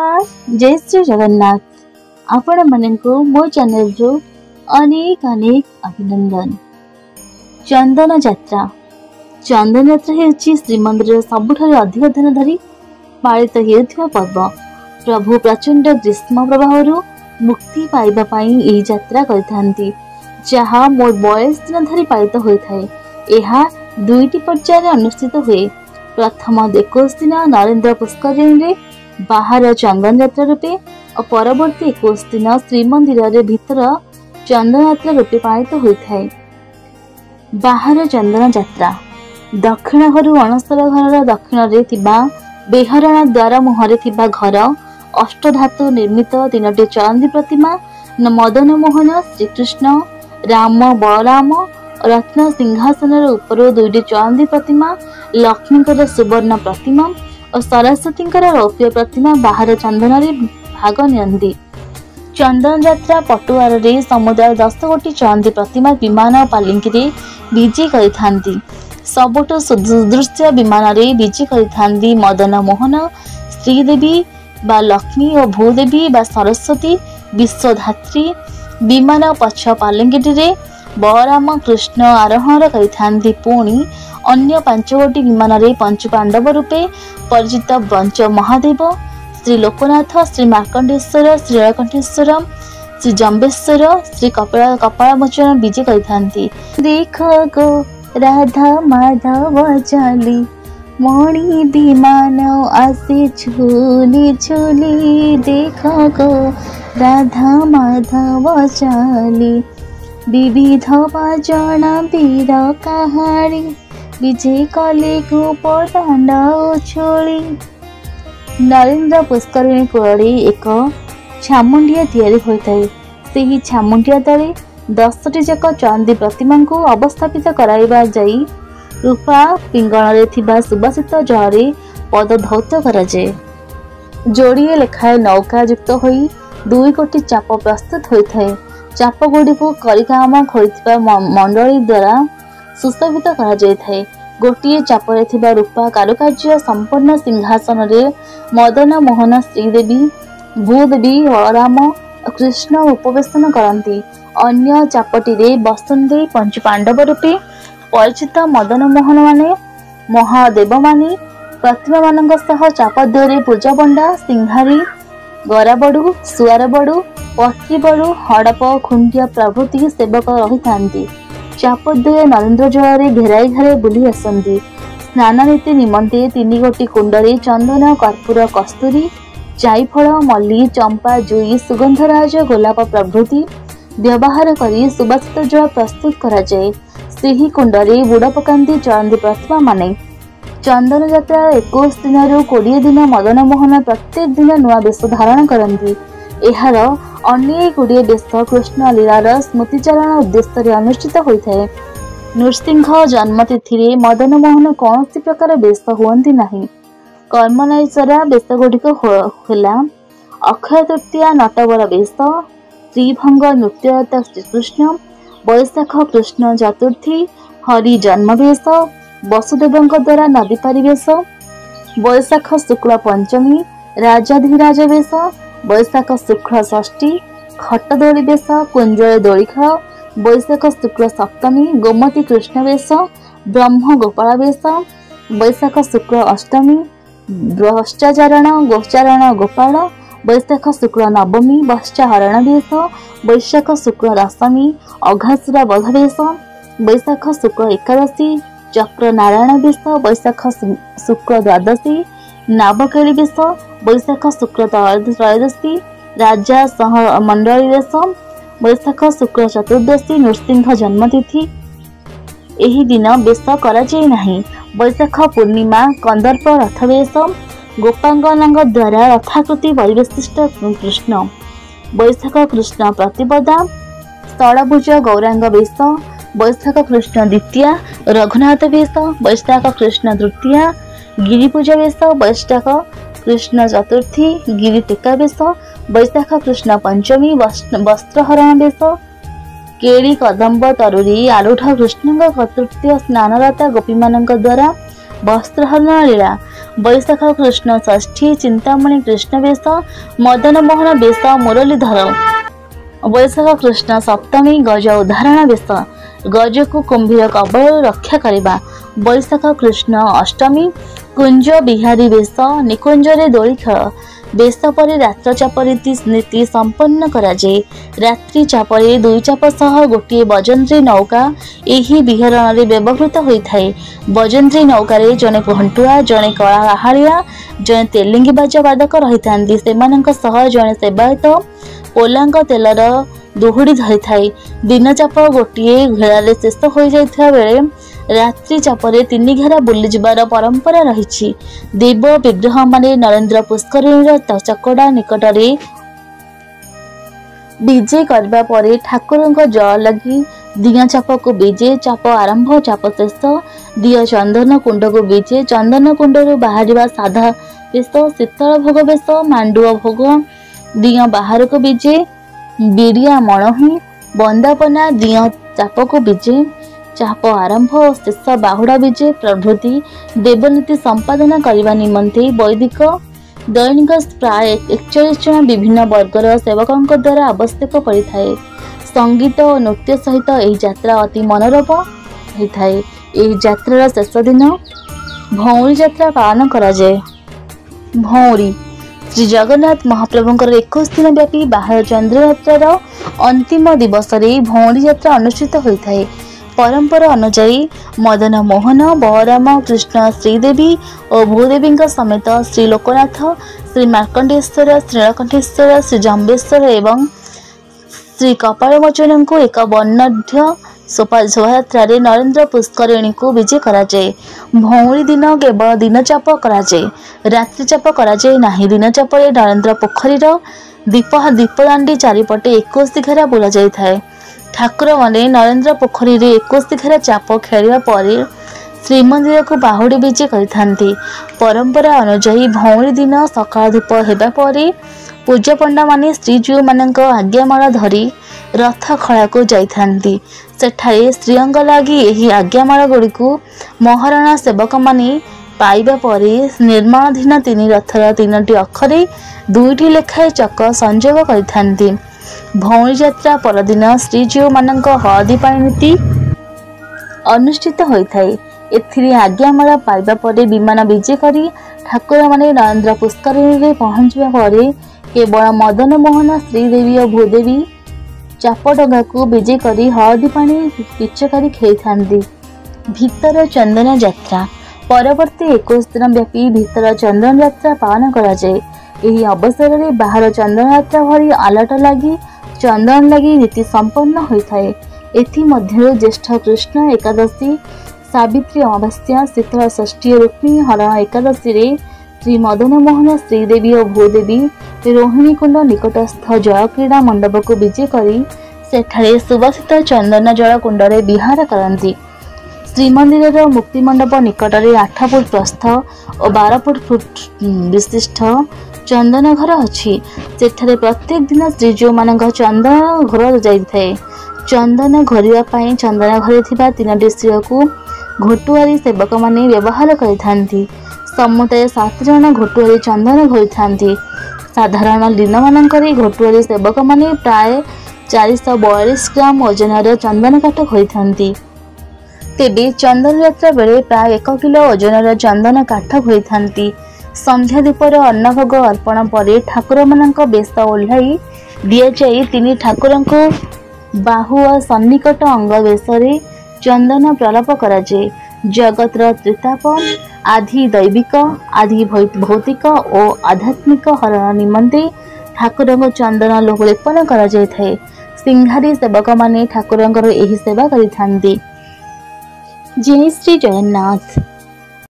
जय श्री जगन्नाथ। आपण मानकु मो चैनल रो अनेक अनेक अभिनंदन। चंदन यात्रा हेउची श्रीमंदिर सबुठारु अधिक दिन धरी पालित हेउथिबा पर्व। प्रभु प्रचंड ग्रीष्म प्रभावरु मुक्ति पाइबा पई एही यात्रा करिथांती, जहा मोर 22 दिन धरी पालित होइथाय। एहा दुईटी पर्याय अनुष्ठित हुए। प्रथम 21 दिन नरेंद्र पुष्करिणी रे बाहर चंदन यात्रा रूपे और परवर्ती 21 दिन श्रीमंदिर रे भीतर चंदन यात्रा रूपे पालित होइथाय। बाहर चंदन यात्रा दक्षिण घरु अणसर घर दक्षिण रे थिबा बेहरण द्वार मुहरे थिबा घर अष्टधातु निर्मित 3टी चंदी प्रतिमा मदन मोहन श्रीकृष्ण राम बलराम रत्न सिंहासन ऊपर 2टी चंदी प्रतिमा लक्ष्मी सुवर्ण प्रतिमा और सरस्वती रौप्य प्रतिमा बाहर चंदन रे भाग नियंती। चंदन यात्रा पटुआर रे समुदाय 10 कोटी चंदी प्रतिमा विमान और पालिंकी रे विजे करिथांती। सबुठ सुदृश्य विमान रे विजे करिथांती मदन मोहन श्रीदेवी बा लक्ष्मी और भूदेवी बा सरस्वती विश्वधात्री। विमान पछ पालिंकी रे बलराम कृष्ण आरोहण करिथांती। पुणी अन्य 5 गोटी विमान रे पंच पांडव रूपे परिचित पंच महादेव श्री लोकनाथ श्री मार्कंडेश्वर श्री नीलकंठेश्वर श्री जम्बेश्वर श्री कपालमोचन विजे करिथांती। देख गो राधा माधव चाली मणि विमान आसे झूली झूली। देख गो राधा माधव चाली विविध बाजन वीर कहानी विजय कले गोप दांड उछोली। नरेंद्र पुष्करिणी कूल एक छामुंडिया तैयारी होइथाय। सेही छामुंडिया तले 10टी जाक चांदी प्रतिमा को अवस्थापित कराइबा जाई रूपा पिंगण रे थिबा सुबासित जଳରେ पद धौत करा जाय। जोड़िए लेखाए नौका युक्त होई 2 कोटी चाप प्रस्तुत होइथाय। चाप गुडी को करिकाम खोइथिबा मंडली द्वारा सुशोभित करा जायथाय। गोटिए चापरे थिबा रूपा कारुकार्य संपन्न सिंहासन रे मदन मोहन श्रीदेवी भूदेवी बलराम और कृष्ण उपवेशन करती। अन्य चापटी रे बसुंधे पंच पांडव रूपे परिचित मदन मोहन माने महादेव माने प्रतिमा मानक सह चापद्वरे पूजा पंडा सिंहारी गराबड़ू सुआरबड़ू पत्रीबड़ू हड़प खुंडिया प्रभृति सेवक रही थांती। चापद्वय नरेंद्र जल घेराई घरे बुली आसती। स्नान नीति निमंते 3 गोटी कुंडरे चंदन कर्पूर कस्तूरी जायफल मल्ली चंपा जुई सुगंधराज गोलाप प्रभृति व्यवहार करी सुबासित जल प्रस्तुत करा जाए। सेही कुंडरे बुड़ पकांती चंदी प्रतिमा माने। चंदन यात्रा 21 दिन रु 20 दिन मदन मोहन प्रत्येक दिन नुआ वेश धारण करती। एहार अनेक गुड़िए वेश कृष्ण लीलार स्मृतिचारण उद्देश्य अनुष्ठित होता है। नृसिंह जन्मतिथि रे मदन मोहन कौन प्रकार वेश हुअंती नहीं। कर्मनाईचरा वेश गुड़िक होला अक्षय तृतीया नटवर वेश श्रीभंग नृत्यरत श्रीकृष्ण वैशाख कृष्ण चतुर्थी हरि जन्म वेश वसुदेव द्वारा नदी पारी वेश वैशाख शुक्ल पंचमी राजाधिराज वेश वैशाख शुक्ल षष्ठी खटदोली वेश कुंजल दोली खेल वैशाख शुक्ल सप्तमी गोमती कृष्ण वेश ब्रह्म गोपाल वेश वैशाख शुक्ल अष्टमी भ्रष्टाचारण गोचारण गोपाल वैशाख शुक्ल नवमी बश्चाहरण वेश वैशाख शुक्ल दशमी अघासुरा बध वेश वैशाख शुक्ल एकादशी चक्र नारायण वेश वैशाख शुक्ल द्वादशी नाबकेली वेश वैशाख शुक्ल त्रयोदशी राजा सह मंडली वेश वैशाख शुक्ल चतुर्दशी नृसिंह जन्मतिथि। एही दिन वेश करा जाय नाही। वैशाख पूर्णिमा कंदर्प रथ वेश गोपांगनांग द्वारा रथाकृति परिवेष्टित कृष्ण वैशाख कृष्ण प्रतिपदा स्थलभुज गौरांग वेश वैशाख कृष्ण द्वितीया रघुनाथ वेश वैशाख कृष्ण तृतीया गिरिपूजा वेश वैशाख कृष्ण चतुर्थी गिरी टेका वेश वैशाख कृष्ण पंचमी वस्त्रहरण वेश केड़ी कदम्ब तरुरी आरूढ़ कृष्ण तृतीय स्नानदाता गोपी मान द्वारा वस्त्रहरण लीला बैशाख कृष्ण षष्ठी चिंतामणि कृष्ण बेश मदन मोहन बेश मुरलीधर। बैशाख कृष्ण सप्तमी गज उदाहरण बेश गज को कुंभीर कबल रक्षा करने। बैशाख कृष्ण अष्टमी कुंज बिहारी बेश निकुंजरे दोली खेल बेश पर रात्र चाप नीति संपन्न कराए। रात्रि चापरे दुई चाप सह गोटे बजंत्री नौका यही विहरण में व्यवहृत होता है। बजंत्री नौकार जड़े घंटुआ जड़े कलाहाड़िया जड़े तेलिंगी बाजा वादक रही था। जड़े सेवायत पोलांग तेलर दुहुड़ी धरी थाए। दिन चाप गोटे घेरारे शेष हो जाता बेले रात्रि चापरे तीन घेरा बुली जिबार परंपरा रही। देव विग्रह माने नरेंद्र पुष्करिणी चकड़ा निकट में विजे करबा परे ठाकुर जल लगी दिया चाप को विजे चाप आरंभ चाप शेष दिया चंदन कुंड को विजे चंदन कुंड बाहर साधा बेश शीतल भोग बेश मांडुआ भोग दिया बाहर को विजे बिड़िया मणही बंदापना दिया चाप को विजे चाप आरंभ और शेष बाहुड़ा विजे प्रभृति देवनीति संपादन करने निमंते वैदिक दैनिक प्राय 41 जन विभिन्न वर्गर सेवकों द्वारा आवश्यक पड़ता है। संगीत और नृत्य सहित यह यात्रा अति मनोरम होता है। यह यात्रार शेष दिन भौरी यात्रा पालन करा जाए। भौरी श्री जगन्नाथ महाप्रभुंकर 21 दिन व्यापी बाहर चंद्र यात्रार अंतिम दिवस भौरी यात्रा अनुष्ठित होता है। परंपरा अनुसार मदन मोहन बलराम कृष्ण श्रीदेवी और भूदेवी समेत श्री लोकनाथ श्री मार्कंडेश्वर श्रीलकंठेश्वर श्री जम्बेश्वर एवं श्री कपालमोचन को एक वर्णाढ्य शोभायात्रा नरेंद्र पुष्करिणी को विजय कराए। भौरी दिन केवल दिन चाप कराए रात्रि चाप कराए नहीं। दिन चाप नरेंद्र पोखरीर दीपदांडी चारिपटे 21 घेरा बुला जाए। ठाकुर माने नरेंद्र पोखरी 21 घेरा चाप खेलिया पर श्रीमंदिर को बाहुड़ी विजे करथांती। परंपरा अनुसार भौरी दिन सकाळ धूप हेबा पर पूज्य पंडा माने श्रीजीव मानक आज्ञामाला धरी रथ खड़ा को जाइथांती। सेठारे श्रीअंग लागी एही आज्ञामाला गुड़ी को महाराणा सेवक माने पाइबा पर निर्माणाधीन 3 रथर 3टी अक्षरे 2टी लेखाए चक संयोग करथांती। भौरी यात्रा परदिन श्रीजीव मानक हळदी पानी नीति अनुष्ठित होता है। एथिरे आज्ञामाला पाइबा पर विमान विजे करी ठाकुर माने नरेंद्र पुष्करिणी पहुंचवा पर केवल मदन मोहन श्रीदेवी और भूदेवी चाप डंगा को विजे करी हळदी पानी पिचकारी खेई। भीतर चंदन यात्रा परवर्ती 21 दिन व्यापी भीतर चंदन यात्रा पालन कराए। यही अवसर में बाहर चंदन यात्रा भरी आलट लगी चंदन लगी नीति संपन्न होता है। एथि ज्येष्ठ कृष्ण एकादशी सावित्री अमावास्या शीतल षष्ठी रुक्मिणी हरण एकादशी रे श्री मदन मोहन श्रीदेवी और भूदेवी रोहिणी कुंड निकटस्थ जल क्रीड़ा मंडप को विजे करी सेठारे सुवासित चंदन जल कुंड रे विहार करती। श्रीमंदिर मुक्ति मंडप निकट में 8 फुट प्रस्थ और 12 फुट विशिष्ट चंदन घर अच्छी। सेठारे प्रत्येक दिन श्रीजीव मानक चंदन घर जाए। चंदन घोरिया चंदन घरे थिबा 3टी स्त्री को घोटुआरी सेवक माने व्यवहार करथांती। समुदाय 7 जन घोटुआरी चंदन घोरी। साधारण दिन मानकरे घोटुआरी सेवक माने प्राय 442 ग्राम ओजनर चंदन काठ घोरी। तेबे चंदन यात्रा बेले प्राय 1 किलो ओजनर चंदन काठ घोरी। संध्या दीपर अन्न भोग अर्पण पर ठाकुर मानक बेश ओह्लाई दि जाए। 3 ठाकुर को बाहु और सन्निकट अंग बेशरे चंदन प्रलाप कराए। जगतर त्रितापन आधि दैविक आधि भौतिक और आध्यात्मिक हरण निमंते ठाकुर को चंदन लेपन कराए। सिंहारी सेवक माने ठाकुर एही सेवा करिथांती। जय श्री जगन्नाथ।